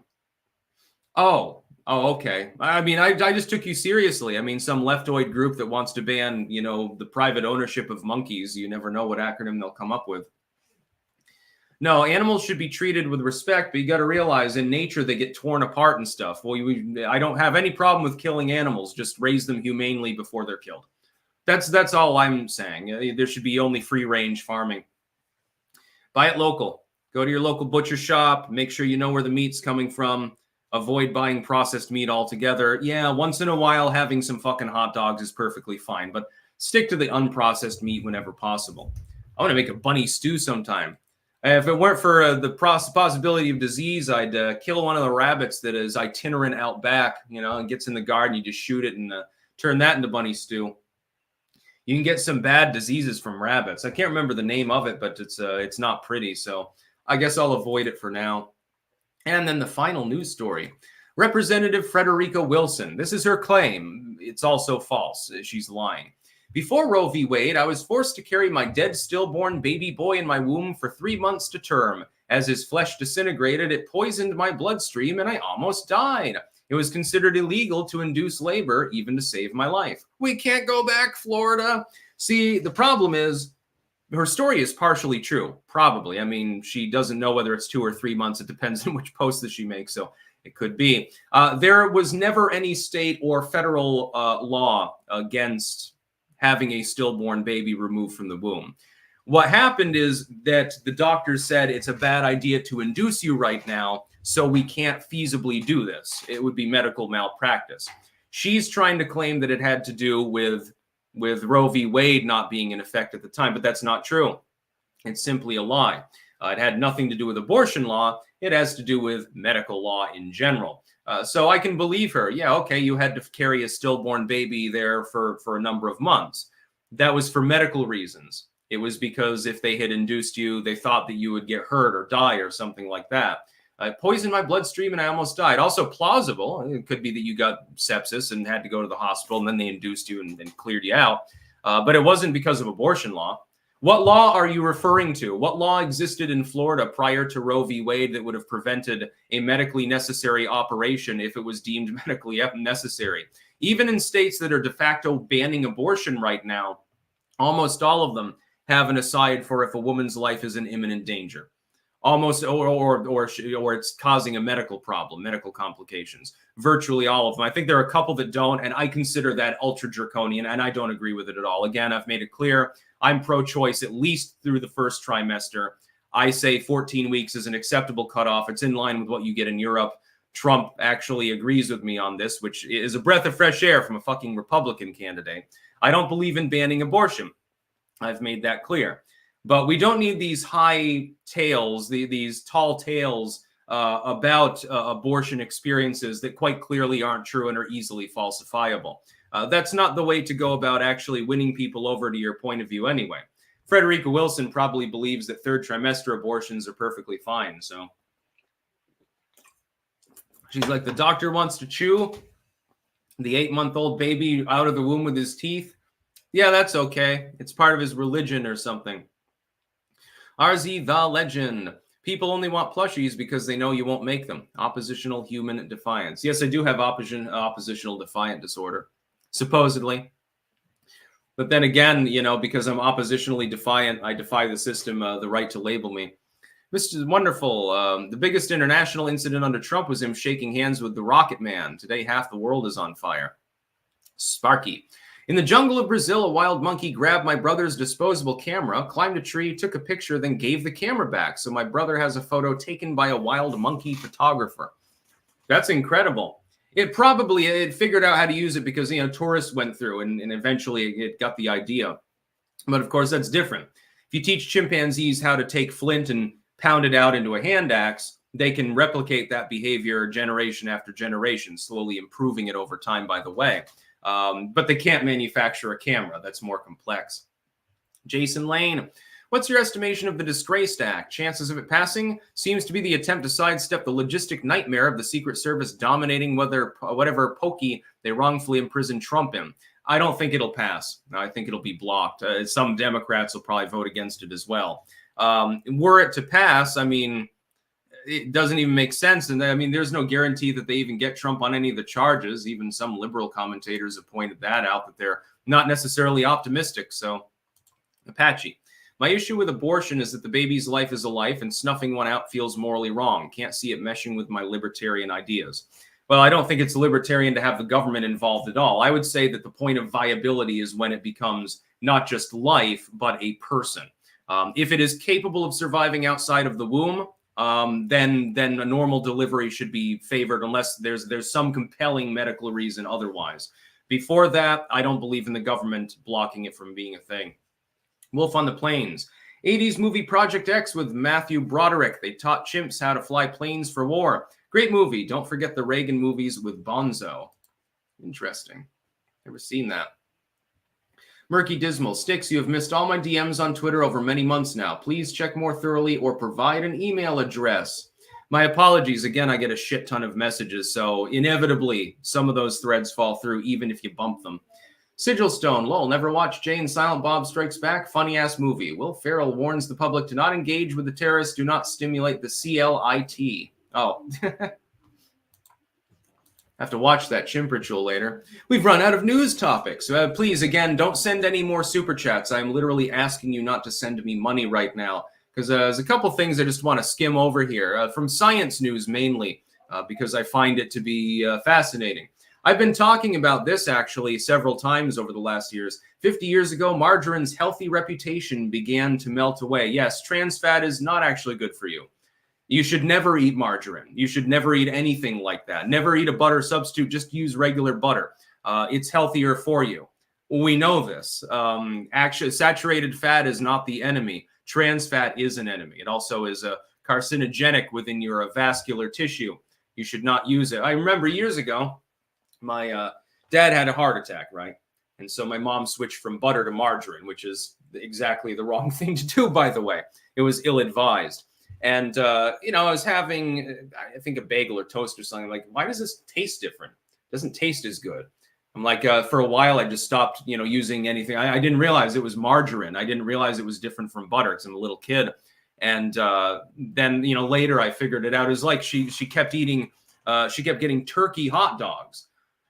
Oh, okay. I mean, I just took you seriously. I mean, some leftoid group that wants to ban, the private ownership of monkeys. You never know what acronym they'll come up with. No, animals should be treated with respect, but you got to realize in nature they get torn apart and stuff. Well, I don't have any problem with killing animals. Just raise them humanely before they're killed. That's all I'm saying. There should be only free range farming. Buy it local. Go to your local butcher shop. Make sure you know where the meat's coming from. Avoid buying processed meat altogether. Yeah, once in a while having some fucking hot dogs is perfectly fine, but stick to the unprocessed meat whenever possible. I want to make a bunny stew sometime. If it weren't for the possibility of disease, I'd kill one of the rabbits that is itinerant out back, and gets in the garden. You just shoot it and turn that into bunny stew. You can get some bad diseases from rabbits. I can't remember the name of it, but it's not pretty. So I guess I'll avoid it for now. And then the final news story. Representative Frederica Wilson. This is her claim. It's also false. She's lying. Before Roe v. Wade, I was forced to carry my dead stillborn baby boy in my womb for 3 months to term. As his flesh disintegrated, it poisoned my bloodstream and I almost died. It was considered illegal to induce labor, even to save my life. We can't go back, Florida. See, the problem is her story is partially true, probably. I mean, she doesn't know whether it's 2 or 3 months. It depends on which post that she makes, so it could be. There was never any state or federal law against having a stillborn baby removed from the womb. What happened is that the doctors said it's a bad idea to induce you right now, so we can't feasibly do this. It would be medical malpractice. She's trying to claim that it had to do with Roe v. Wade not being in effect at the time, but that's not true. It's simply a lie. It had nothing to do with abortion law. It has to do with medical law in general. So I can believe her. Yeah, okay, you had to carry a stillborn baby there for a number of months. That was for medical reasons. It was because if they had induced you, they thought that you would get hurt or die or something like that. It poisoned my bloodstream and I almost died. Also plausible. It could be that you got sepsis and had to go to the hospital and then they induced you and cleared you out. But it wasn't because of abortion law. What law are you referring to? What law existed in Florida prior to Roe v. Wade that would have prevented a medically necessary operation if it was deemed medically necessary? Even in states that are de facto banning abortion right now, almost all of them have an aside for if a woman's life is in imminent danger. Almost, or it's causing a medical problem, medical complications. Virtually all of them. I think there are a couple that don't, and I consider that ultra draconian, and I don't agree with it at all. Again, I've made it clear I'm pro-choice at least through the first trimester. I say 14 weeks is an acceptable cutoff. It's in line with what you get in Europe. Trump actually agrees with me on this, which is a breath of fresh air from a fucking Republican candidate. I don't believe in banning abortion. I've made that clear. But we don't need these high tales, these tall tales about abortion experiences that quite clearly aren't true and are easily falsifiable. That's not the way to go about actually winning people over to your point of view anyway. Frederica Wilson probably believes that third trimester abortions are perfectly fine. So she's like, the doctor wants to chew the 8-month-old baby out of the womb with his teeth. Yeah, that's okay. It's part of his religion or something. RZ the Legend. People only want plushies because they know you won't make them. Oppositional human defiance. Yes, I do have oppositional defiant disorder, supposedly. But then again, you know, because I'm oppositionally defiant, I defy the system, the right to label me. This is wonderful. The biggest international incident under Trump was him shaking hands with the Rocket Man. Today, half the world is on fire. Sparky. In the jungle of Brazil, a wild monkey grabbed my brother's disposable camera, climbed a tree, took a picture, then gave the camera back. So my brother has a photo taken by a wild monkey photographer. That's incredible. It figured out how to use it because, you know, tourists went through and eventually it got the idea. But of course, that's different. If you teach chimpanzees how to take flint and pound it out into a hand axe, they can replicate that behavior generation after generation, slowly improving it over time, by the way. But they can't manufacture a camera. That's more complex. Jason Lane, what's your estimation of the Disgraced Act? Chances of it passing? Seems to be the attempt to sidestep the logistic nightmare of the Secret Service dominating whatever pokey they wrongfully imprisoned Trump in. I don't think it'll pass. I think it'll be blocked. Some Democrats will probably vote against it as well. Were it to pass, I mean, it doesn't even make sense. And I mean, there's no guarantee that they even get Trump on any of the charges. Even some liberal commentators have pointed that out, that they're not necessarily optimistic. So, Apache. My issue with abortion is that the baby's life is a life, and snuffing one out feels morally wrong. Can't see it meshing with my libertarian ideas. Well, I don't think it's libertarian to have the government involved at all. I would say that the point of viability is when it becomes not just life, but a person. If it is capable of surviving outside of the womb, then a normal delivery should be favored unless there's some compelling medical reason otherwise. Before that, I don't believe in the government blocking it from being a thing. Wolf on the Plains. 80s movie Project X with Matthew Broderick. They taught chimps how to fly planes for war. Great movie. Don't forget the Reagan movies with Bonzo. Interesting. Never seen that. Murky Dismal. Sticks, you have missed all my DMs on Twitter over many months now. Please check more thoroughly or provide an email address. My apologies. Again, I get a shit ton of messages, so inevitably some of those threads fall through even if you bump them. Sigilstone. Lol, never watched Jay and Silent Bob Strikes Back? Funny-ass movie. Will Ferrell warns the public to not engage with the terrorists. Do not stimulate the CLIT. Oh. Have to watch that chimp ritual later. We've run out of news topics. Please, again, don't send any more super chats. I'm literally asking you not to send me money right now because there's a couple things I just want to skim over here from science news mainly because I find it to be fascinating. I've been talking about this actually several times over the last years. 50 years ago, margarine's healthy reputation began to melt away. Yes, trans fat is not actually good for you. You should never eat margarine. You should never eat anything like that. Never eat a butter substitute. Just use regular butter. It's healthier for you. We know this. Actually, saturated fat is not the enemy. Trans fat is an enemy. It also is a carcinogenic within your vascular tissue. You should not use it. I remember years ago, my dad had a heart attack, right? And so my mom switched from butter to margarine, which is exactly the wrong thing to do, by the way. It was ill-advised. And, you know, I was having, I think, a bagel or toast or something. Like, why does this taste different? It doesn't taste as good. I'm like, for a while, I just stopped, you know, using anything. I didn't realize it was margarine. I didn't realize it was different from butter because I'm a little kid. And then, you know, later I figured it out. It was like she kept eating, she kept getting turkey hot dogs.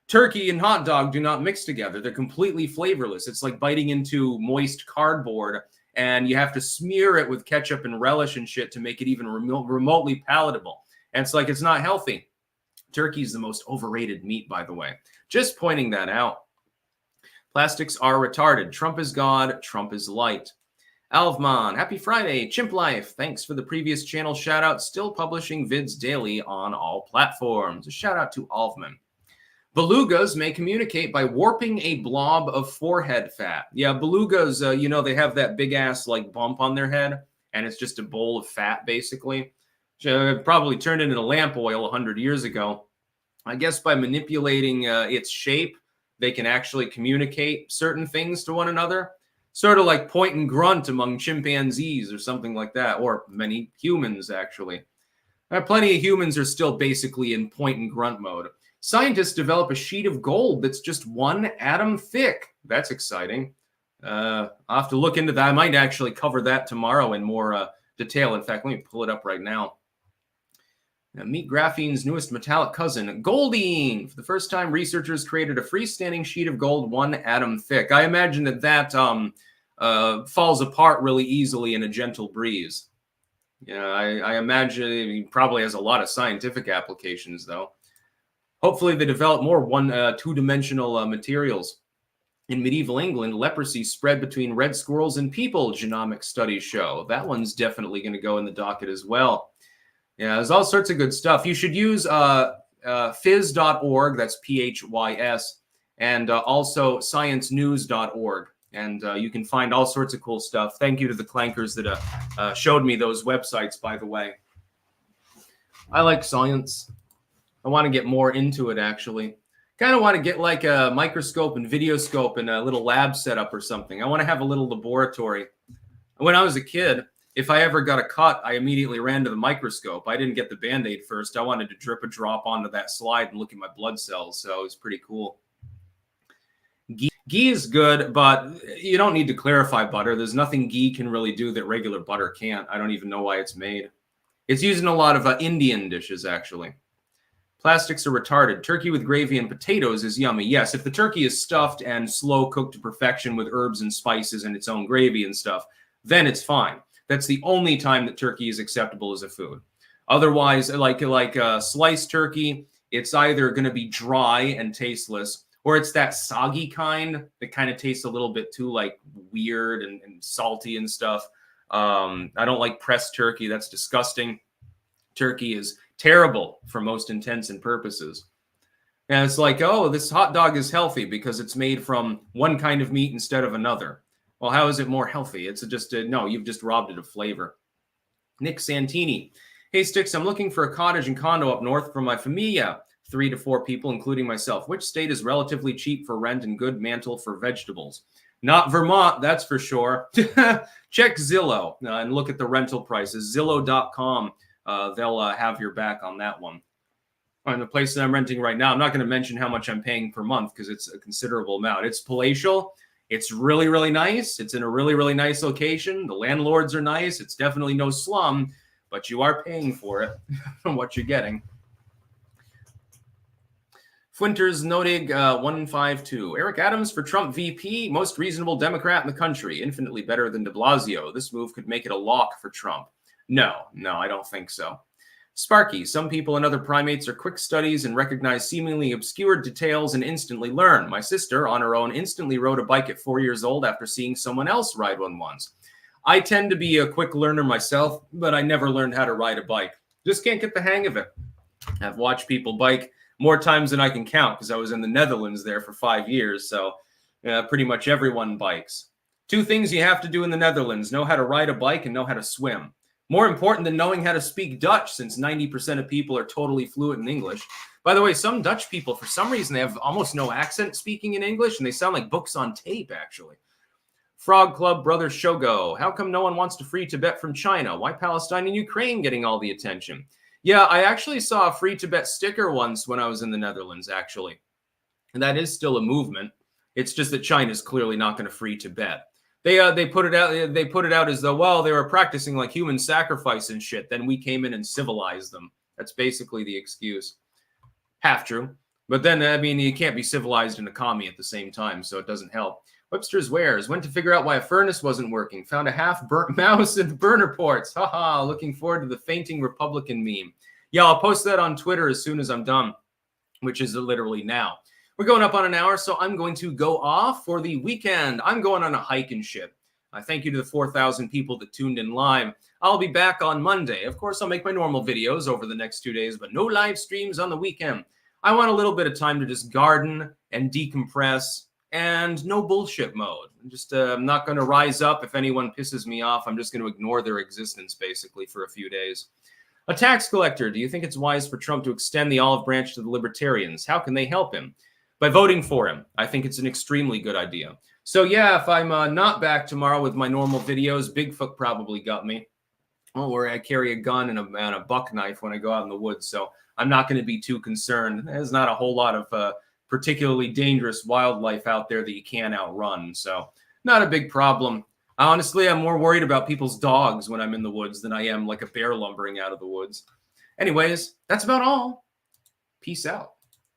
Turkey and hot dog do not mix together. They're completely flavorless. It's like biting into moist cardboard. And you have to smear it with ketchup and relish and shit to make it even remotely palatable. And it's like, it's not healthy. Turkey is the most overrated meat, by the way. Just pointing that out. Plastics are retarded. Trump is God. Trump is light. Alvmon, happy Friday. Chimp Life, thanks for the previous channel shout out. Still publishing vids daily on all platforms. A shout out to Alvman. Belugas may communicate by warping a blob of forehead fat. Yeah, belugas, they have that big ass like bump on their head, and it's just a bowl of fat basically. Probably turned into lamp oil 100 years ago. I guess by manipulating its shape, they can actually communicate certain things to one another. Sort of like point and grunt among chimpanzees or something like that, or many humans, actually. Plenty of humans are still basically in point and grunt mode. Scientists develop a sheet of gold that's just 1 atom thick. That's exciting. I'll have to look into that. I might actually cover that tomorrow in more detail. In fact, let me pull it up right now. Meet graphene's newest metallic cousin, goldine. For the first time, researchers created a freestanding sheet of gold 1 atom thick. I imagine that falls apart really easily in a gentle breeze. Yeah, I imagine it probably has a lot of scientific applications, though. Hopefully, they develop more two-dimensional materials. In medieval England, leprosy spread between red squirrels and people, genomic studies show. That one's definitely going to go in the docket as well. Yeah, there's all sorts of good stuff. You should use phys.org, that's PHYS, and also sciencenews.org. And you can find all sorts of cool stuff. Thank you to the clankers that showed me those websites, by the way. I like science. I want to get more into it, actually. Kind of want to get like a microscope and videoscope and a little lab setup or something. I want to have a little laboratory. When I was a kid, if I ever got a cut, I immediately ran to the microscope. I didn't get the Band-Aid first. I wanted to drip a drop onto that slide and look at my blood cells, so it was pretty cool. Ghee is good, but you don't need to clarify butter. There's nothing ghee can really do that regular butter can't. I don't even know why it's made. It's used in a lot of Indian dishes, actually. Plastics are retarded. Turkey with gravy and potatoes is yummy. Yes, if the turkey is stuffed and slow cooked to perfection with herbs and spices and its own gravy and stuff, then it's fine. That's the only time that turkey is acceptable as a food. Otherwise, like sliced turkey, it's either going to be dry and tasteless, or it's that soggy kind that kind of tastes a little bit too like weird and salty and stuff. I don't like pressed turkey. That's disgusting. Turkey is terrible for most intents and purposes. And it's like, oh, this hot dog is healthy because it's made from one kind of meat instead of another. Well, how is it more healthy? It's just no, you've just robbed it of flavor. Nick Santini. Hey, Sticks, I'm looking for a cottage and condo up north for my familia. 3 to 4 people, including myself. Which state is relatively cheap for rent and good mantle for vegetables? Not Vermont, that's for sure. Check Zillow and look at the rental prices. Zillow.com. They'll have your back on that one. On the place that I'm renting right now, I'm not going to mention how much I'm paying per month because it's a considerable amount. It's palatial. It's really, really nice. It's in a really, really nice location. The landlords are nice. It's definitely no slum, but you are paying for it from what you're getting. Fuenters Nodig 152. Eric Adams for Trump VP, most reasonable Democrat in the country, infinitely better than de Blasio. This move could make it a lock for Trump. No, I don't think so. Sparky, some people and other primates are quick studies and recognize seemingly obscure details and instantly learn. My sister, on her own, instantly rode a bike at 4 years old after seeing someone else ride one once. I tend to be a quick learner myself, but I never learned how to ride a bike. Just can't get the hang of it. I've watched people bike more times than I can count because I was in the Netherlands there for 5 years, so pretty much everyone bikes. 2 things you have to do in the Netherlands: know how to ride a bike and know how to swim. More important than knowing how to speak Dutch, since 90% of people are totally fluent in English. By the way, some Dutch people, for some reason, they have almost no accent speaking in English, and they sound like books on tape, actually. Frog Club Brother Shogo. How come no one wants to free Tibet from China? Why Palestine and Ukraine getting all the attention? Yeah, I actually saw a Free Tibet sticker once when I was in the Netherlands, actually. And that is still a movement. It's just that China's clearly not going to free Tibet. They put it out. They put it out as though, well, they were practicing like human sacrifice and shit. Then we came in and civilized them. That's basically the excuse. Half true. But then, I mean, you can't be civilized and a commie at the same time, so it doesn't help. Webster's Wares. Went to figure out why a furnace wasn't working. Found a half-burnt mouse in the burner ports. Haha, looking forward to the fainting Republican meme. Yeah, I'll post that on Twitter as soon as I'm done, which is literally now. We're going up on an hour, so I'm going to go off for the weekend. I'm going on a hike and shit. I thank you to the 4,000 people that tuned in live. I'll be back on Monday. Of course, I'll make my normal videos over the next 2 days, but no live streams on the weekend. I want a little bit of time to just garden and decompress and no bullshit mode. I'm not going to rise up if anyone pisses me off. I'm just going to ignore their existence, basically, for a few days. A tax collector. Do you think it's wise for Trump to extend the olive branch to the libertarians? How can they help him? By voting for him. I think it's an extremely good idea. So yeah, if I'm not back tomorrow with my normal videos, Bigfoot probably got me. Don't worry, I carry a gun and a buck knife when I go out in the woods, so I'm not going to be too concerned. There's not a whole lot of particularly dangerous wildlife out there that you can't outrun, so not a big problem. Honestly, I'm more worried about people's dogs when I'm in the woods than I am like a bear lumbering out of the woods. Anyways, that's about all. Peace out.